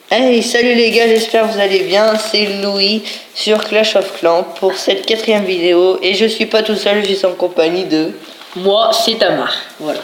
Hey, salut les gars, j'espère que vous allez bien. C'est Louis sur Clash of Clans pour cette 4e vidéo. Et je suis pas tout seul, je suis en compagnie de... Moi, c'est Tamar. Voilà.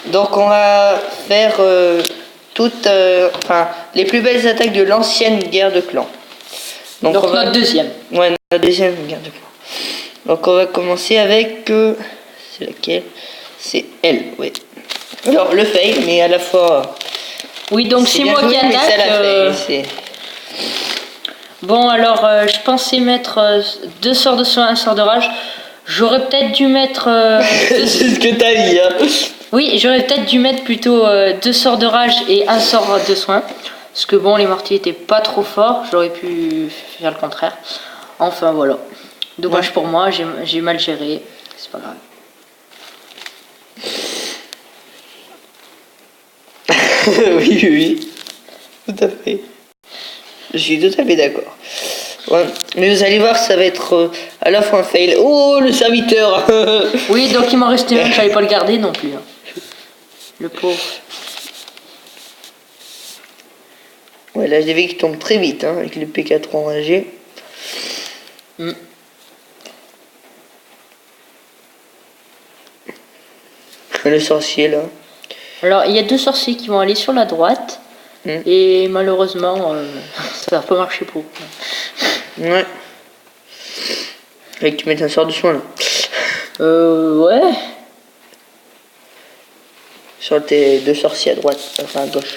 Donc on va faire les plus belles attaques de l'ancienne guerre de clans. Donc notre deuxième. Ouais, notre deuxième guerre de clans. Donc on va commencer avec... c'est laquelle? C'est elle, oui. Alors le fail, mais à la fois... Oui, donc c'est moi qui attaque. Bon, alors, je pensais mettre 2 sorts de soin, un sort de rage. J'aurais peut-être dû mettre... C'est ce que t'as dit, hein. Oui, j'aurais peut-être dû mettre plutôt 2 sorts de rage et un sort de soin. Parce que bon, les mortiers étaient pas trop forts. J'aurais pu faire le contraire. Enfin, voilà. Dommage pour moi, j'ai mal géré. C'est pas grave. Oui, tout à fait. Je suis tout à fait d'accord. Ouais. Mais vous allez voir, ça va être à la fois un fail. Oh, le serviteur. Oui, donc il m'en restait un, je savais pas le garder non plus. Hein. Le pauvre. Ouais, là, j'ai vu qu'il tombe très vite, hein, avec le PK3 enragé. Le sorcier, là. Alors, il y a 2 sorciers qui vont aller sur la droite. Et malheureusement, ça va pas marcher pour eux. Ouais. Avec tu mets un sort de soin, là. Ouais. Sur tes 2 sorciers à droite, enfin à gauche.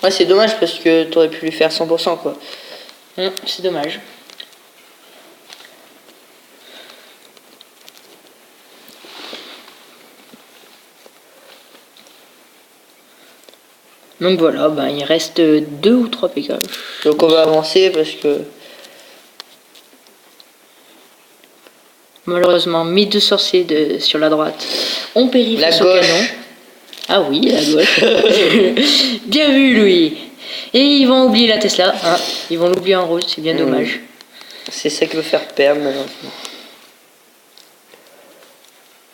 Ouais, c'est dommage parce que t'aurais pu lui faire 100%, quoi. C'est dommage. Donc voilà, ben, il reste 2 ou 3 PK. Donc on va avancer parce que... Malheureusement, mes 2 sorciers sur la droite ont péri face au canon. Ah oui, la gauche. Bien vu, Louis. Et ils vont oublier la Tesla. Hein. Ils vont l'oublier en rose, c'est bien dommage. C'est ça qui veut faire perdre, malheureusement.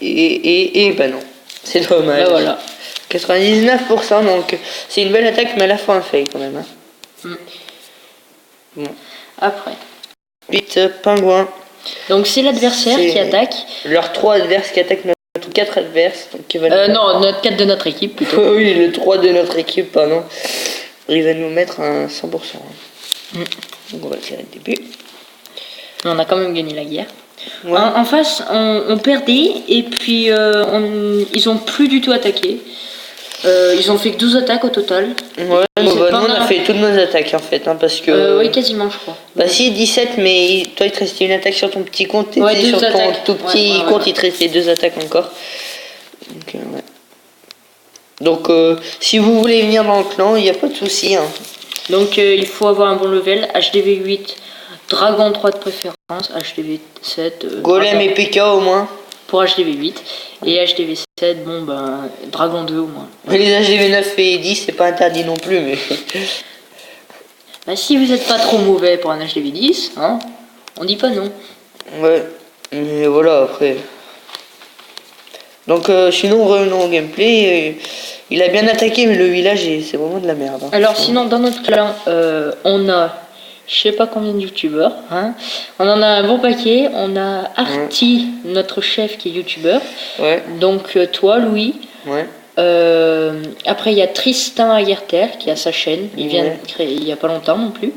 Et bah non. C'est dommage. Bah voilà. 99%, donc c'est une belle attaque, mais à la fois un fail quand même. Hein. Bon. Après. 8 pingouins. Donc c'est l'adversaire qui attaque. Leurs 3 adverses qui attaquent notre 4 adverses. Donc non, notre 4 de notre équipe plutôt. Oui, le 3 de notre équipe, pardon. Il va nous mettre un 100%. Donc on va le faire le début. On a quand même gagné la guerre. Ouais. En face, on perdait et puis ils ont plus du tout attaqué. Ils ont fait que 12 attaques au total. Ouais, nous on a fait toutes nos attaques en fait, hein, parce que... oui, quasiment je crois. Bah si, 17, mais toi il te restait une attaque sur ton petit compte, ouais, sur ton attaques. tout petit compte il te restait 2 attaques encore. Donc si vous voulez venir dans le clan, il n'y a pas de souci. Hein. Donc il faut avoir un bon level, HDV 8, Dragon 3 de préférence, HDV 7... Golem et PK au moins. Pour HDV 8 et HDV 7, bon ben Dragon 2 au moins. Mais les HDV 9 et 10 c'est pas interdit non plus, mais... Bah, si vous n'êtes pas trop mauvais pour un HDV 10, hein, on dit pas non. Ouais, mais voilà après... Donc sinon revenons au gameplay, il a bien attaqué mais le village c'est vraiment de la merde. Hein. Alors sinon dans notre clan on a je sais pas combien de youtubeurs, hein. On en a un bon paquet, on a Arty, notre chef qui est youtubeur, donc toi Louis, après il y a Tristan Aguerter qui a sa chaîne, il vient de créer il y a pas longtemps non plus,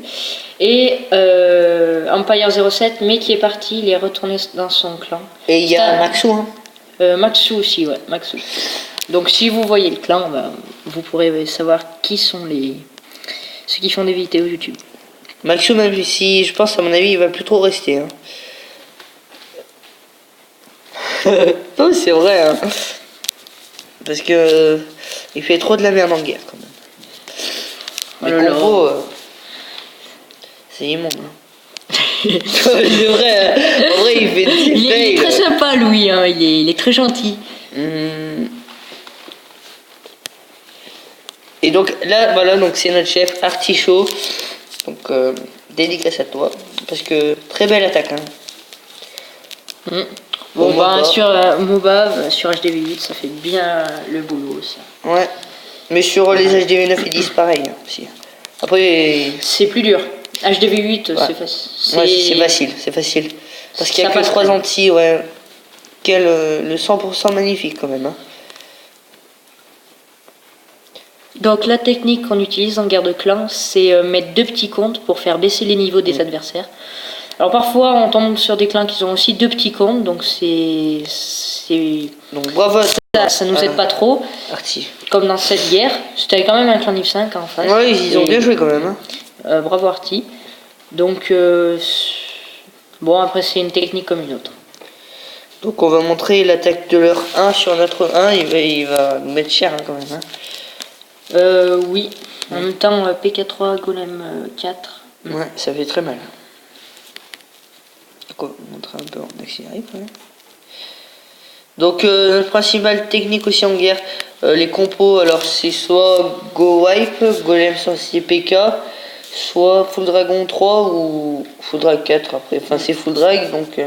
et Empire 07 mais qui est parti, il est retourné dans son clan. Et il y a Maxou hein. Maxou aussi, ouais, Maxou. Donc si vous voyez le clan, bah, vous pourrez savoir qui sont ceux qui font des vidéos YouTube. Maxou, même si je pense à mon avis il va plus trop rester. Hein. Non c'est vrai hein. Parce que il fait trop de la merde en guerre quand même. Les combos, c'est immonde. Hein. C'est vrai, hein. En vrai il fait des il est très sympa Louis, hein. il est très gentil. Et donc là voilà, donc c'est notre chef Artichaut. Donc dédicace à toi parce que très belle attaque hein. Bon bah sur MOBA, sur HDV8 ça fait bien le boulot ça. Ouais. Mais sur les HDV 9 et 10, pareil hein, aussi. Après, C'est plus dur. HDV 8, Ouais. c'est facile. ouais, c'est facile. Parce qu'il y a Ça que passe 3 très antilles, ouais. Quel, le 100% magnifique quand même. Hein. Donc la technique qu'on utilise en guerre de clan, c'est mettre 2 petits comptes pour faire baisser les niveaux des adversaires. Alors parfois on tombe sur des clans qui ont aussi 2 petits comptes, donc Donc bravo à toi, ça nous aide pas trop. Artie. Comme dans cette guerre, c'était quand même un clan Niv 5 en face. Ouais, ils ont Et, bien joué quand même. Hein. bravo Artie. Donc bon après c'est une technique comme une autre. Donc on va montrer l'attaque de leur 1 sur notre 1, il va nous mettre cher hein, quand même. Hein. Oui. En même temps PK3 Golem 4. Ouais, ça fait très mal. Donc on va montrer un peu en accéléré quand même. Donc notre principale technique aussi en guerre, les compos, alors c'est soit Go Wipe, Golem sorcier PK, soit Full Dragon 3 ou Full Drag 4 après. Enfin c'est Full Drag donc...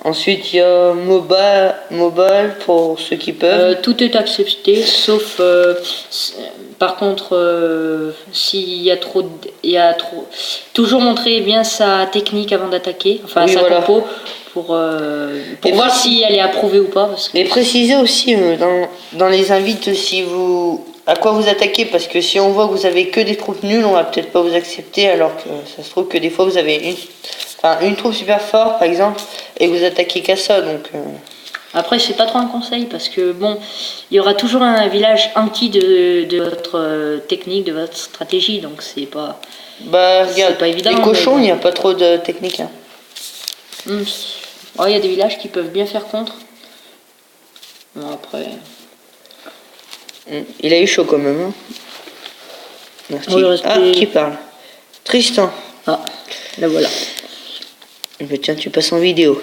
Ensuite, il y a Mobile pour ceux qui peuvent. Tout est accepté, sauf par contre, s'il y a trop, toujours montrer bien sa technique avant d'attaquer, enfin Oui, sa voilà. compo pour voir si elle est approuvée ou pas. Parce que... Et précisez aussi dans les invites si vous à quoi vous attaquez, parce que si on voit que vous avez que des troupes nulles, on va peut-être pas vous accepter, alors que ça se trouve que des fois vous avez une troupe super forte par exemple et vous attaquez qu'à ça donc. Après c'est pas trop un conseil parce que bon, il y aura toujours un village anti de votre technique, de votre stratégie, donc c'est pas. Bah regarde, pas évident, les cochons, mais... il n'y a pas trop de technique. Hein. Il y a des villages qui peuvent bien faire contre. Bon après. Il a eu chaud quand même. Hein. Merci. Oui, respect... Ah, qui parle? Tristan. Ah, là voilà. Mais tiens, tu passes en vidéo.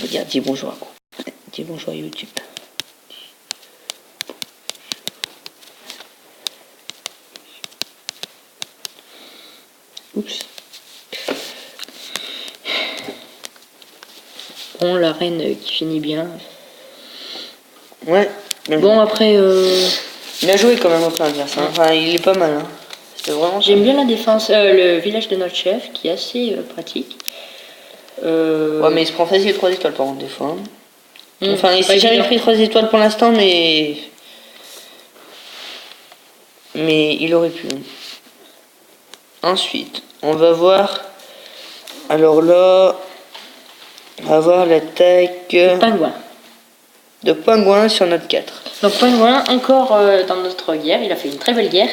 Regarde, dis bonjour à quoi? Dis bonjour à YouTube. Oups. Bon, la reine qui finit bien. Ouais. Bon, après... Il a joué quand même au plan adverse. Hein. Enfin, il est pas mal. Hein. C'était vraiment... J'aime bien la défense, le village de notre chef, qui est assez pratique. Ouais, mais il se prend facile 3 étoiles par contre, des fois. Hein. Enfin, il pas s'est jamais évident. pris 3 étoiles pour l'instant, mais... Mais il aurait pu. Ensuite, on va voir... Alors là... On va voir l'attaque... Pingouin. de Pingouin sur notre 4. Donc Pingouin, encore dans notre guerre, il a fait une très belle guerre.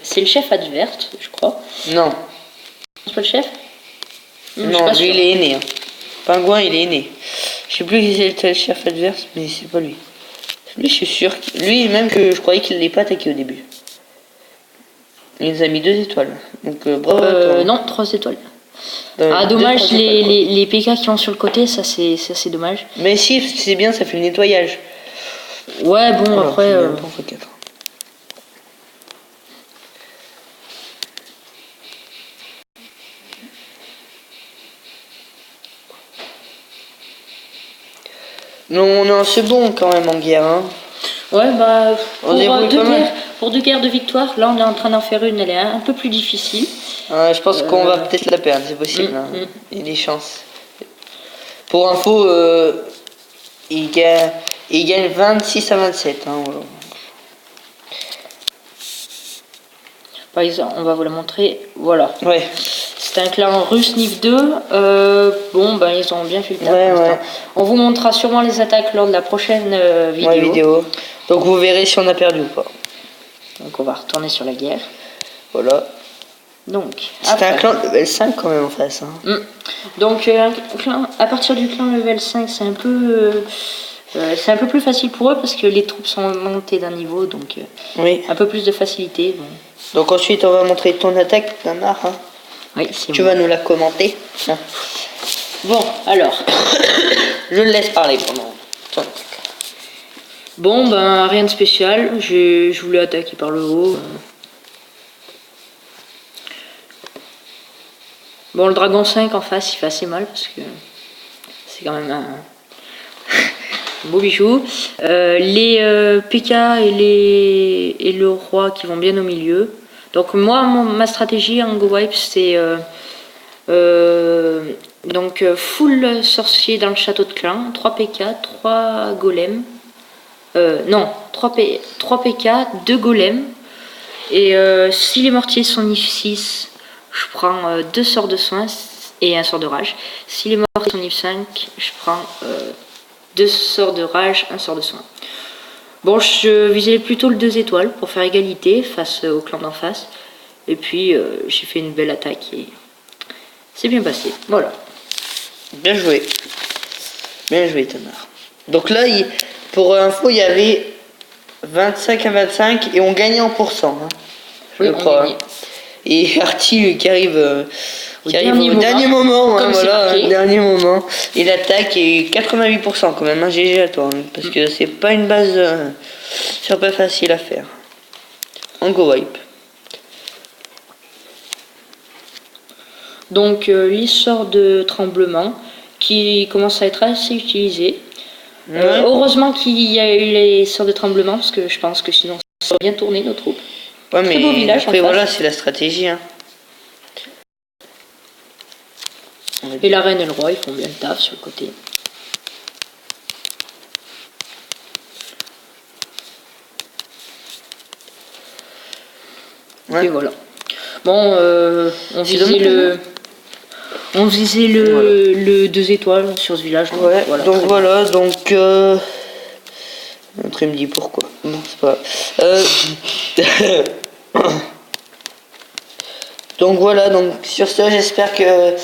C'est le chef adverse, je crois. Non. C'est pas le chef? Je suis Non, pas lui sûre. il est aîné. Hein. Pingouin il est aîné. Je sais plus qui c'est le chef adverse, mais c'est pas lui. Lui je suis sûr. Lui même que je croyais qu'il l'ait pas attaqué au début. Il nous a mis 2 étoiles. Donc bravo à toi. Non, 3 étoiles. Deux, Dommage, 3 étoiles, quoi. les PK qui ont sur le côté, ça c'est dommage. Mais si, c'est bien, ça fait le nettoyage. Ouais, bon, Alors, après... c'est bien, on fait 4. Non, non, c'est bon quand même en guerre. Hein. Ouais, bah, On débrouille pas mal. pour 2 guerres de victoire, là on est en train d'en faire une, elle est un peu plus difficile. Je pense qu'on va peut-être la perdre, c'est possible. Hein. Il y a des chances. Pour info, il gagne 26 à 27. Hein. Par exemple, on va vous la montrer. Voilà. Ouais. C'est un clan russe Niv 2. Bon, ben ils ont bien fait le taf. Ouais, pour ouais. l'instant. On vous montrera sûrement les attaques lors de la prochaine vidéo. Ouais, vidéo. Donc vous verrez si on a perdu ou pas. Donc on va retourner sur la guerre. Voilà. Donc, C'était un après. clan level 5 quand même en face. Hein. Donc un clan, à partir du clan level 5, c'est un peu plus facile pour eux parce que les troupes sont montées d'un niveau, donc Oui. un peu plus de facilité. Bon. Donc ensuite on va montrer ton attaque, Tamar. Hein. Oui, c'est Tu bon. vas nous la commenter. Hein. Bon, alors. Je le laisse parler pendant ton attaque. Bon, ben rien de spécial. Je voulais attaquer par le haut. Bon, le dragon 5 en face, il fait assez mal parce que c'est quand même un... beau bijou. Les PK et le roi qui vont bien au milieu. Donc moi, ma stratégie en Go Wipe, c'est donc full sorcier dans le château de clan, 3 PK, 3 golems. Non, 3 PK, 2 golems. Et si les mortiers sont niveau 6, je prends 2 sorts de soins et un sort de rage. Si les mortiers sont niveau 5, je prends 2 sorts de rage, un sort de soin. Bon, je visais plutôt le 2 étoiles pour faire égalité face au clan d'en face. Et puis j'ai fait une belle attaque et c'est bien passé. Voilà. Bien joué. Bien joué, Tamar. Donc là, pour info, il y avait 25 à 25 et on gagnait en pourcent. Hein, je crois. Hein. Et Artie qui arrive au dernier moment. Hein, voilà, dernier moment. Et l'attaque est 88% quand même. Hein, GG à toi. Hein, parce que c'est pas une base super facile à faire. En Go Wipe. Donc l'essor de tremblement qui commence à être assez utilisé. Heureusement qu'il y a eu les sorts de tremblement parce que je pense que sinon ça aurait bien tourné nos troupes. Ouais, mais beau village après voilà, c'est la stratégie. Hein. Et la reine et le roi ils font bien le taf sur le côté. Ouais. Et voilà. Bon, on visait le 2 étoiles sur ce village. Donc, ouais, voilà, donc voilà, donc après il me dit pourquoi. Non, c'est pas donc voilà, donc sur ce j'espère que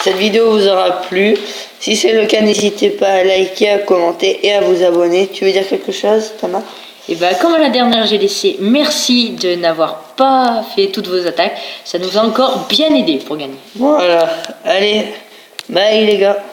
cette vidéo vous aura plu. Si c'est le cas, n'hésitez pas à liker, à commenter et à vous abonner. Tu veux dire quelque chose, Tamar? Et bah comme à la dernière j'ai laissé merci de n'avoir pas fait toutes vos attaques. Ça nous a encore bien aidé pour gagner. Voilà, allez, bye les gars.